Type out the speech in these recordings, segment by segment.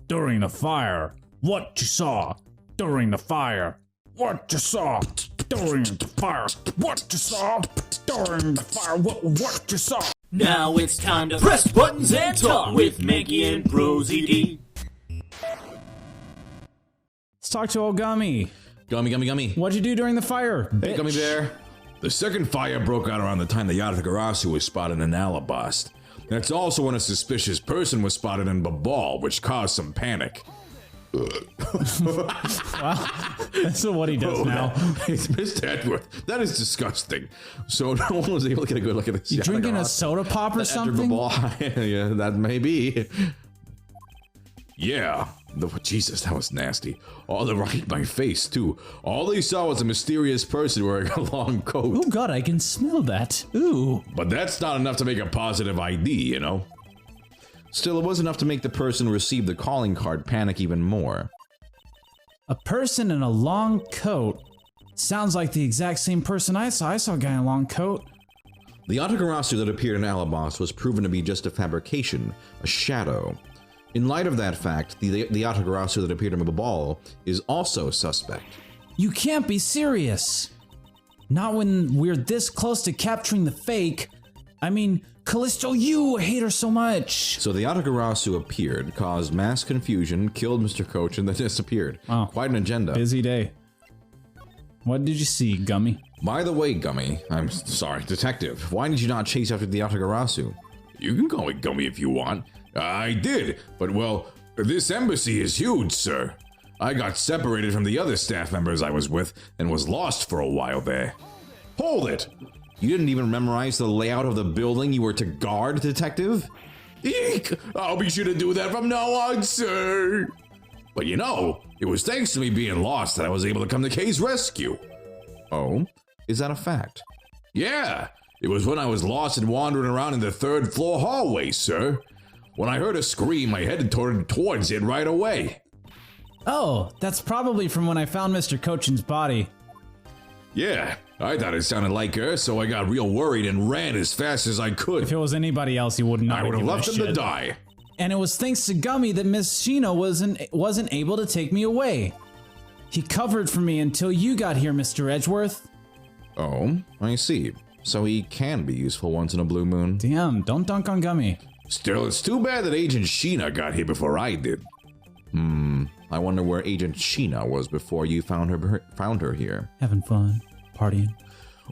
during the fire. What you saw during the fire. What you saw during the fire. What you saw during the fire. What you saw. Now it's time to press buttons and talk with Manky and ProZD. Let's talk to old Gummy. Gummy. What'd you do during the fire, bitch? Hey, Gummy Bear. The second fire broke out around the time the Yatagarasu was spotted in Alabast. That's also when a suspicious person was spotted in Babal, which caused some panic. Wow, that's what he does now. It's Mr. Edgeworth. That is disgusting. So no one was able to get a good look at this. You drinking a soda pop or something? Yeah, that may be. Yeah. Jesus, that was nasty. All right in my face, too. All they saw was a mysterious person wearing a long coat. Oh god, I can smell that. Ooh. But that's not enough to make a positive ID, you know? Still, it was enough to make the person who received the calling card panic even more. A person in a long coat. Sounds like the exact same person I saw. I saw a guy in a long coat. The Yatagarasu that appeared in Alabast was proven to be just a fabrication, a shadow. In light of that fact, the Yatagarasu that appeared in Babal is also suspect. You can't be serious. Not when we're this close to capturing the fake. I mean, Callisto, you hate her so much. So the Yatagarasu appeared, caused mass confusion, killed Mr. Coach, and then disappeared. Wow. Quite an agenda. Busy day. What did you see, Gummy? By the way, Gummy, I'm sorry, Detective, why did you not chase after the Yatagarasu? You can call me Gummy if you want. I did, but well, this embassy is huge, sir. I got separated from the other staff members I was with and was lost for a while there. Hold it! You didn't even memorize the layout of the building you were to guard, Detective? Eek! I'll be sure to do that from now on, sir! But you know, it was thanks to me being lost that I was able to come to Kay's rescue. Oh? Is that a fact? Yeah! It was when I was lost and wandering around in the third floor hallway, sir. When I heard a scream, I headed towards it right away. Oh, that's probably from when I found Mr. Cochin's body. Yeah, I thought it sounded like her, so I got real worried and ran as fast as I could. If it was anybody else, you would not. I would have left him to die. And it was thanks to Gummy that Miss Sheena wasn't able to take me away. He covered for me until you got here, Mr. Edgeworth. Oh, I see. So he can be useful once in a blue moon. Damn, don't dunk on Gummy. Still, it's too bad that Agent Sheena got here before I did. I wonder where Agent Sheena was before you found her here. Having fun, partying.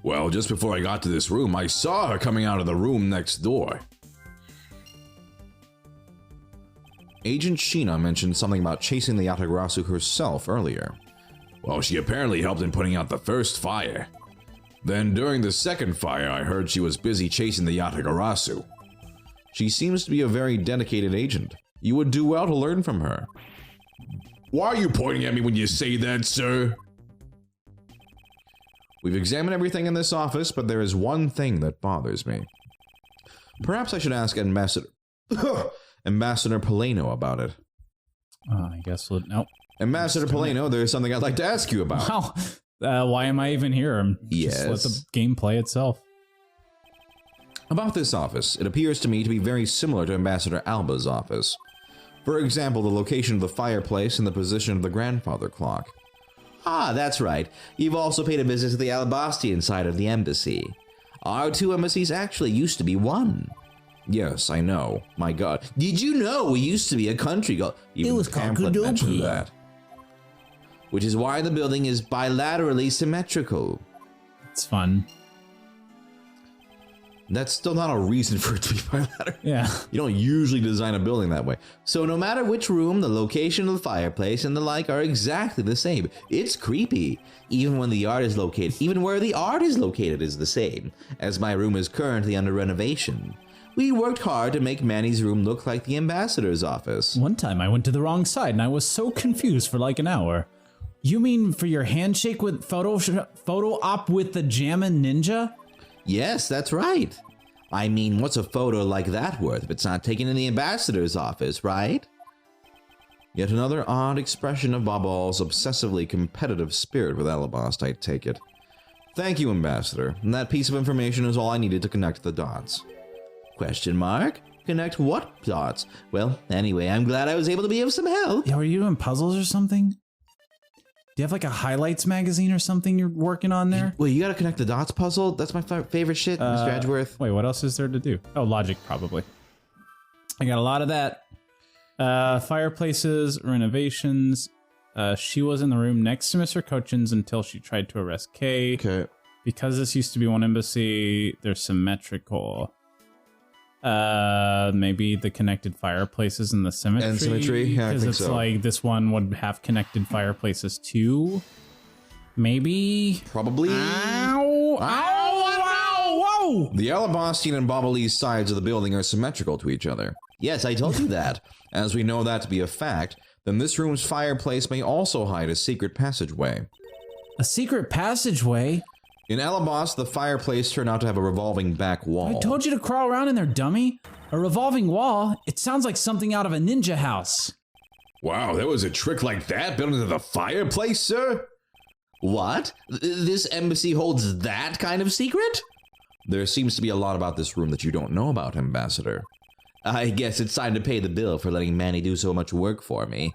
Well, just before I got to this room, I saw her coming out of the room next door. Agent Sheena mentioned something about chasing the Yatagarasu herself earlier. Well, she apparently helped in putting out the first fire. Then during the second fire, I heard she was busy chasing the Yatagarasu. She seems to be a very dedicated agent. You would do well to learn from her. Why are you pointing at me when you say that, sir? We've examined everything in this office, but there is one thing that bothers me. Perhaps I should ask Ambassador Paleno about it. I guess we'll... Nope. Ambassador Paleno, there's something I'd like to ask you about. Wow. Why am I even here? Yes. Just let the game play itself. About this office, it appears to me to be very similar to Ambassador Alba's office. For example, the location of the fireplace and the position of the grandfather clock. Ah, that's right. You've also paid a visit to the Alabastian side of the embassy. Our two embassies actually used to be one. Yes, I know. My god. Did you know we used to be a country called... It was called Kudoki. That. Which is why the building is bilaterally symmetrical. It's fun. That's still not a reason for it to be bilateral. Yeah. You don't usually design a building that way. So no matter which room, the location of the fireplace and the like are exactly the same. It's creepy. Even when the art is located, even where the art is located is the same, as my room is currently under renovation. We worked hard to make Manny's room look like the ambassador's office. One time I went to the wrong side and I was so confused for like an hour. You mean for your handshake with photo op with the Jammin' Ninja? Yes, that's right. I mean, what's a photo like that worth if it's not taken in the ambassador's office, right? Yet another odd expression of Babal's obsessively competitive spirit with Alabast, I take it. Thank you, Ambassador, and that piece of information is all I needed to connect the dots. Question mark? Connect what dots? Well, anyway, I'm glad I was able to be of some help. Yo, are you doing puzzles or something? Do you have like a highlights magazine or something you're working on there? Wait, you gotta connect the dots puzzle? That's my favorite shit, Mr. Edgeworth. Wait, what else is there to do? Oh, logic, probably. I got a lot of that. Fireplaces, renovations. She was in the room next to Mr. Cochin's until she tried to arrest Kay. Okay. Because this used to be one embassy, they're symmetrical. Maybe the connected fireplaces and the symmetry. And symmetry? Yeah, I think because it's so. like this one would have connected fireplaces too. Maybe. Probably. Ow! Ow! Ow! Whoa! The Alabastine and Bobbly's sides of the building are symmetrical to each other. Yes, I told you that. As we know that to be a fact, then this room's fireplace may also hide a secret passageway. A secret passageway? In Alabast, the fireplace turned out to have a revolving back wall. I told you to crawl around in there, dummy. A revolving wall? It sounds like something out of a ninja house. Wow, there was a trick like that built into the fireplace, sir? What? This embassy holds that kind of secret? There seems to be a lot about this room that you don't know about, Ambassador. I guess it's time to pay the bill for letting Manny do so much work for me.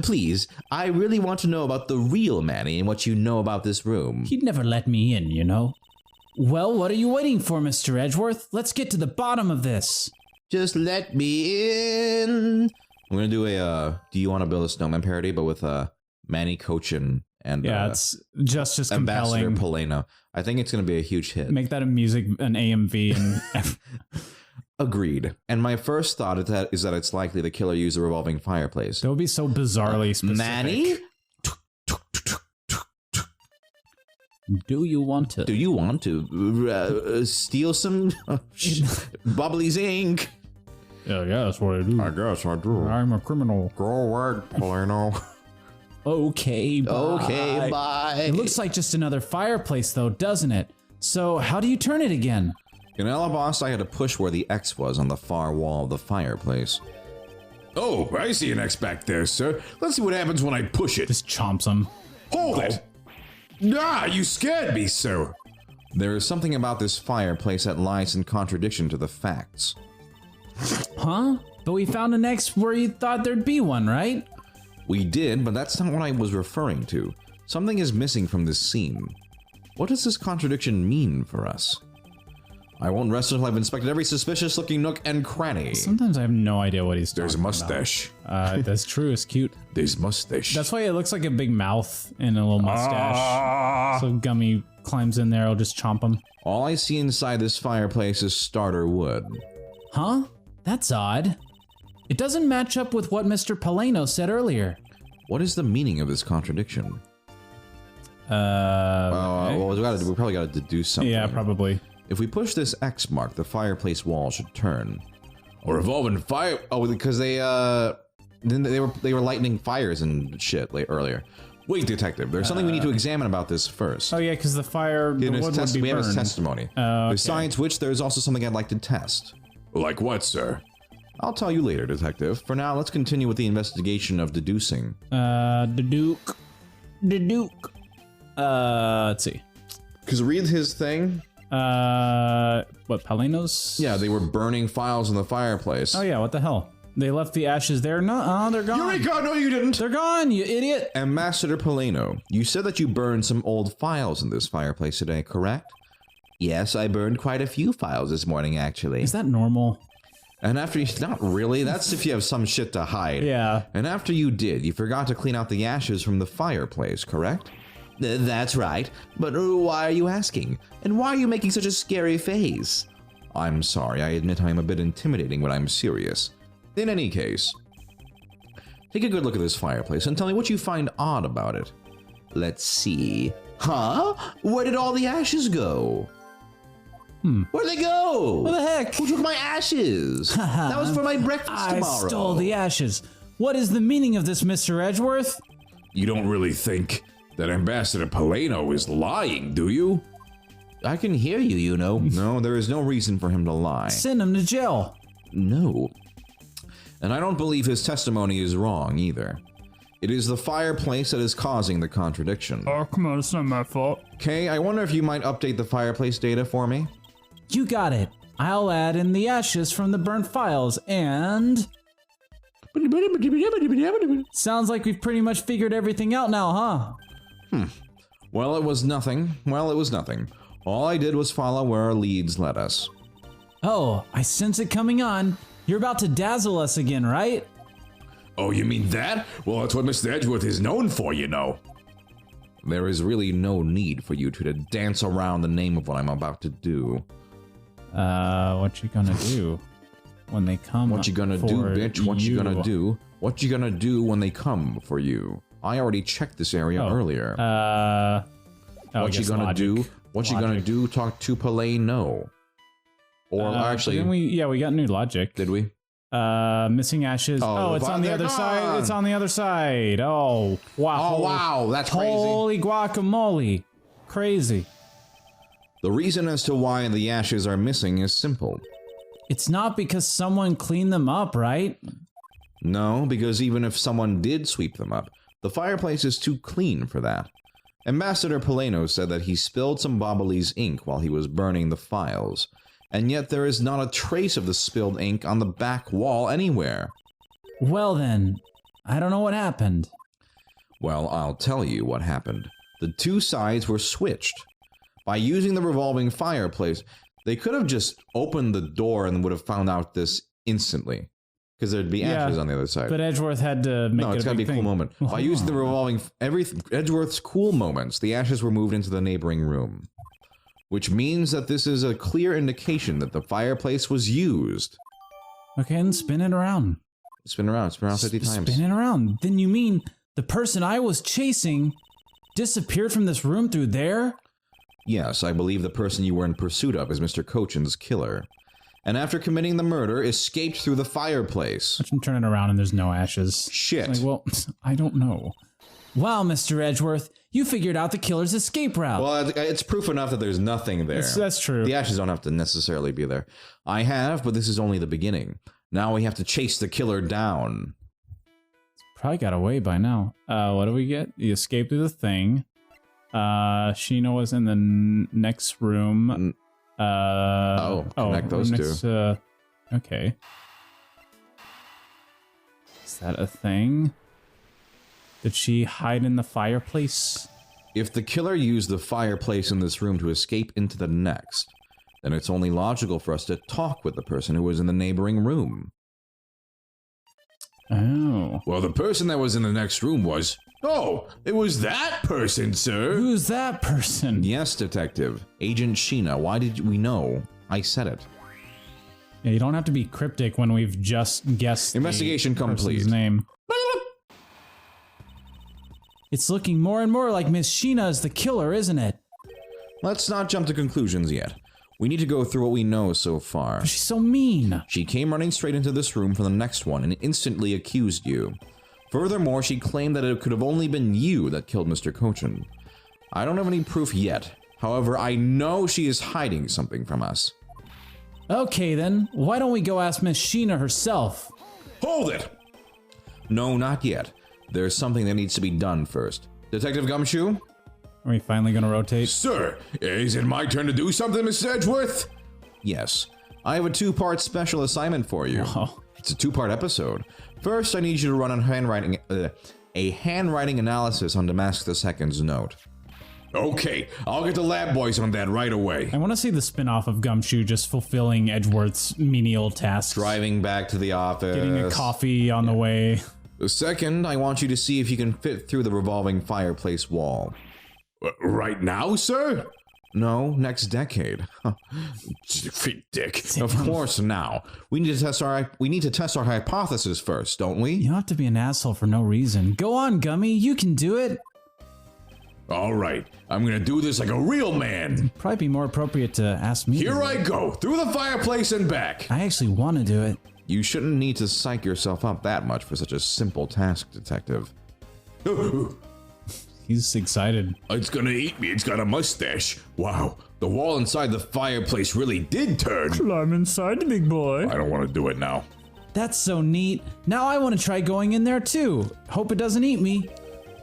Please, I really want to know about the real Manny and what you know about this room. He'd never let me in, you know. Well, what are you waiting for, Mr. Edgeworth? Let's get to the bottom of this. Just let me in. I'm gonna do a, Do You Want to Build a Snowman parody, but with Manny Cochin and it's just as Ambassador compelling. Poleno. I think it's gonna be a huge hit. Make that an AMV, and Agreed. And my first thought is that it's likely the killer used a revolving fireplace. that would be so bizarrely specific. Manny? Do you want to? Do you want to steal some Bubbly's ink? Yeah, that's what I do. I guess I do. I'm a criminal. Go away, Poleno. Okay, bye. Okay, bye. It looks like just another fireplace, though, doesn't it? So, how do you turn it again? In Alabast, I had to push where the X was on the far wall of the fireplace. Oh, I see an X back there, sir. Let's see what happens when I push it. Just chomps him. Hold it! Ah, you scared me, sir. There is something about this fireplace that lies in contradiction to the facts. Huh? But we found an X where you thought there'd be one, right? We did, but that's not what I was referring to. Something is missing from this scene. What does this contradiction mean for us? I won't rest until I've inspected every suspicious-looking nook and cranny. Sometimes I have no idea what he's talking There's a mustache. about. That's true. It's cute. There's mustache. That's why it looks like a big mouth and a little mustache. So Gummy climbs in there. I'll just chomp him. All I see inside this fireplace is starter wood. Huh? That's odd. It doesn't match up with what Mr. Poleno said earlier. What is the meaning of this contradiction? Okay. Well, we probably got to deduce something. Yeah, probably. If we push this X mark, the fireplace wall should turn. A revolving fire. Oh, because they were lighting fires and shit earlier. Wait, detective, there's something we need to examine about this first. Oh yeah, because the fire, the wood would be we have his burned. testimony. Okay. Besides which, there's also something I'd like to test. Like what, sir? I'll tell you later, detective. For now, let's continue with the investigation of deducing. The Duke. Let's see. Because read his thing. What, Poleno's? Yeah, they were burning files in the fireplace. Oh yeah, what the hell? They left the ashes there? No, they're gone. Eureka! No, you didn't. They're gone, you idiot. Ambassador Poleno, you said that you burned some old files in this fireplace today, correct? Yes, I burned quite a few files this morning, actually. Is that normal? And after you, not really, that's if you have some shit to hide. Yeah. And after you did, you forgot to clean out the ashes from the fireplace, correct? That's right, but why are you asking? And why are you making such a scary face? I'm sorry, I admit I'm a bit intimidating when I'm serious. In any case, take a good look at this fireplace and tell me what you find odd about it. Let's see. Huh? Where did all the ashes go? Where'd they go? What the heck? Who took my ashes? That was for my breakfast tomorrow. I stole the ashes. What is the meaning of this, Mr. Edgeworth? You don't really think that Ambassador Poleno is lying, do you? I can hear you, you know. No, there is no reason for him to lie. Send him to jail. No. And I don't believe his testimony is wrong either. It is the fireplace that is causing the contradiction. Oh, come on, it's not my fault. Kay, I wonder if you might update the fireplace data for me? You got it. I'll add in the ashes from the burnt files and... Sounds like we've pretty much figured everything out now, huh? Well, it was nothing. All I did was follow where our leads led us. Oh, I sense it coming on. You're about to dazzle us again, right? Oh, you mean that? Well, that's what Mr. Edgeworth is known for, you know. There is really no need for you two to dance around the name of what I'm about to do. What you gonna do when they come? What you gonna do, bitch? What you gonna do? What you gonna do when they come for you? I already checked this area earlier. What you gonna do? What you gonna do? Talk to Palais? No. Or actually, we got new logic. Did we? Missing ashes. Oh, it's on the other side. It's on the other side. Oh, wow. Oh, wow. That's crazy. Holy guacamole. Crazy. The reason as to why the ashes are missing is simple. It's not because someone cleaned them up, right? No, because even if someone did sweep them up, the fireplace is too clean for that. Ambassador Polano said that he spilled some Bobbly's ink while he was burning the files, and yet there is not a trace of the spilled ink on the back wall anywhere. Well then, I don't know what happened. Well, I'll tell you what happened. The two sides were switched. By using the revolving fireplace, they could have just opened the door and would have found out this instantly. Because there'd be ashes on the other side. But Edgeworth had to make it a big thing. No, it's gotta be a cool moment. By using the revolving... Edgeworth's cool moments, the ashes were moved into the neighboring room. Which means that this is a clear indication that the fireplace was used. Okay, and spin it around. Spin around 50 times. Spin it around. Then you mean the person I was chasing disappeared from this room through there? Yes, I believe the person you were in pursuit of is Mr. Cochin's killer. And after committing the murder, escaped through the fireplace. I'm turning around and there's no ashes. Shit. Like, well, I don't know. Wow, Mr. Edgeworth, you figured out the killer's escape route. Well, it's proof enough that there's nothing there. That's true. The ashes don't have to necessarily be there. I have, but this is only the beginning. Now we have to chase the killer down. Probably got away by now. What do we get? You escaped through the thing. Sheena was in the next room. Connect those two. Okay. Is that a thing? Did she hide in the fireplace? If the killer used the fireplace in this room to escape into the next, then it's only logical for us to talk with the person who was in the neighboring room. Oh. Well, the person that was in the next room was... Oh, it was that person, sir. Who's that person? Yes, Detective. Agent Sheena. Why did we know? I said it. Yeah, you don't have to be cryptic when we've just guessed Investigation complete. Name. It's looking more and more like Miss Sheena is the killer, isn't it? Let's not jump to conclusions yet. We need to go through what we know so far. But she's so mean. She came running straight into this room from the next one and instantly accused you. Furthermore, she claimed that it could have only been you that killed Mr. Cochin. I don't have any proof yet. However, I know she is hiding something from us. Okay then, why don't we go ask Miss Sheena herself? Hold it! No, not yet. There's something that needs to be done first. Detective Gumshoe? Are we finally gonna rotate? Sir, is it my turn to do something, Mr. Edgeworth? Yes. I have a two-part special assignment for you. Oh. It's a two-part episode. First, I need you to run a handwriting analysis on Damask II's note. Okay, I'll get the lab boys on that right away. I want to see the spin-off of Gumshoe just fulfilling Edgeworth's menial tasks. Driving back to the office. Getting a coffee on the way. The second, I want you to see if you can fit through the revolving fireplace wall. Right now, sir? No, next decade. Dick. Of course now. We need to test our hypothesis first, don't we? You don't have to be an asshole for no reason. Go on, Gummy, you can do it. All right, I'm gonna do this like a real man. Probably be more appropriate to ask me. Here I go, through the fireplace and back. I actually want to do it. You shouldn't need to psych yourself up that much for such a simple task, Detective. He's excited. It's gonna eat me, it's got a mustache. Wow, the wall inside the fireplace really did turn. Climb inside, big boy. I don't want to do it now. That's so neat. Now I want to try going in there too. Hope it doesn't eat me.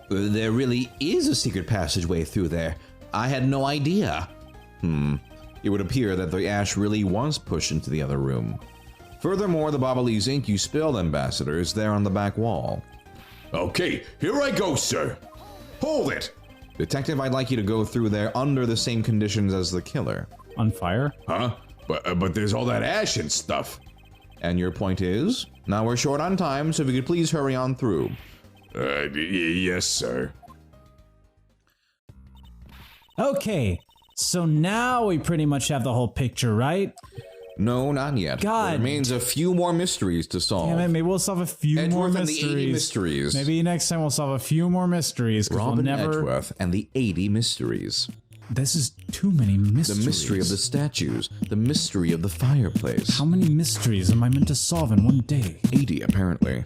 There really is a secret passageway through there. I had no idea. it would appear that the ash really was pushed into the other room. Furthermore, the Babalese ink you spilled, Ambassador, is there on the back wall. Okay, here I go, sir. Hold it! Detective, I'd like you to go through there under the same conditions as the killer. On fire? Huh? But there's all that ash and stuff. And your point is? Now we're short on time, so if you could please hurry on through. Yes, sir. Okay, so now we pretty much have the whole picture, right? No, not yet. God. There remains a few more mysteries to solve. Damn it, maybe we'll solve a few more Edgeworth and mysteries. the 80 mysteries. Maybe next time we'll solve a few more mysteries. 'Cause Robin we'll never. Edgeworth and the 80 mysteries. This is too many mysteries. The mystery of the statues. The mystery of the fireplace. How many mysteries am I meant to solve in one day? 80, apparently.